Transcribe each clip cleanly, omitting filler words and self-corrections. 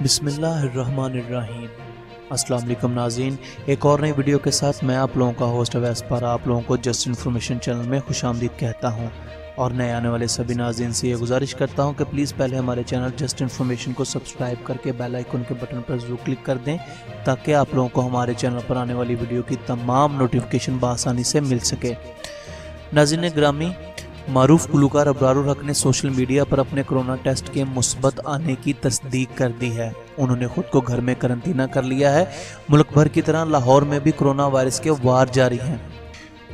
بسم اللہ الرحمن الرحیم۔ السلام علیکم ناظرین، ایک اور نئی ویڈیو کے ساتھ میں آپ لوگوں کا ہوسٹ اویس پارا آپ لوگوں کو جسٹ انفارمیشن چینل میں خوش آمدید کہتا ہوں، اور نئے آنے والے سبھی ناظرین سے یہ گزارش کرتا ہوں کہ پلیز پہلے ہمارے چینل جسٹ انفارمیشن کو سبسکرائب کر کے بیل آئیکن کے بٹن پر ضرور کلک کر دیں تاکہ آپ لوگوں کو ہمارے چینل پر آنے والی ویڈیو کی تمام نوٹیفیکیشن بآسانی سے مل سکے۔ ناظرین گرامی، معروف گلوکار ابرار-ال-حق نے سوشل میڈیا پر اپنے کرونا ٹیسٹ کے مثبت آنے کی تصدیق کر دی ہے۔ انہوں نے خود کو گھر میں قرنطینہ کر لیا ہے۔ ملک بھر کی طرح لاہور میں بھی کرونا وائرس کے وار جاری ہیں۔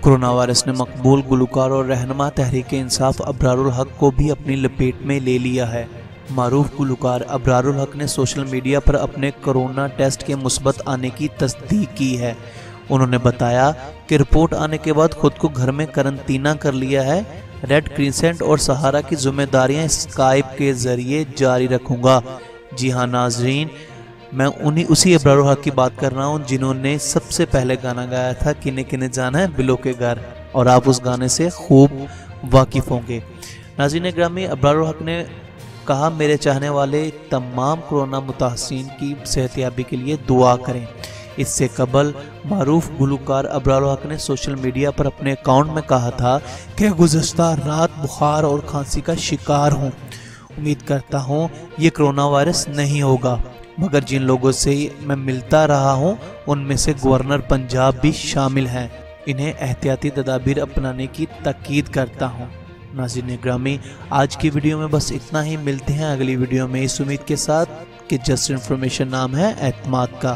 کرونا وائرس نے مقبول گلوکار اور رہنما تحریک انصاف ابرار-ال-حق کو بھی اپنی لپیٹ میں لے لیا ہے۔ معروف گلوکار ابرار-ال-حق نے سوشل میڈیا پر اپنے کرونا ٹیسٹ کے مثبت آنے کی تصدیق کی ہے۔ انہوں نے بتایا کہ رپورٹ آنے کے بعد خود کو گھر میں قرنطینہ کر لیا ہے۔ ریڈ کریسنٹ اور سہارا کی ذمہ داریاں اسکائپ کے ذریعے جاری رکھوں گا۔ جی ہاں ناظرین، میں اسی ابرار-ال-حق کی بات کر رہا ہوں جنہوں نے سب سے پہلے گانا گایا تھا کنے کنے جانا ہے بلو کے گھر، اور آپ اس گانے سے خوب واقف ہوں گے۔ ناظرین گرامی، ابرار-ال-حق نے کہا میرے چاہنے والے تمام کرونا متاثرین کی صحتیابی کے لیے دعا کریں۔ اس سے قبل معروف گلوکار ابرار-ال-حق نے سوشل میڈیا پر اپنے اکاؤنٹ میں کہا تھا کہ گزشتہ رات بخار اور کھانسی کا شکار ہوں۔ امید کرتا ہوں یہ کرونا وائرس نہیں ہوگا، مگر جن لوگوں سے میں ملتا رہا ہوں ان میں سے گورنر پنجاب بھی شامل ہیں۔ انہیں احتیاطی تدابیر اپنانے کی تاکید کرتا ہوں۔ ناظرین گرامی، آج کی ویڈیو میں بس اتنا ہی، ملتے ہیں اگلی ویڈیو میں اس امید کے ساتھ کہ جسٹ انفارمیشن نام ہے اعتماد کا۔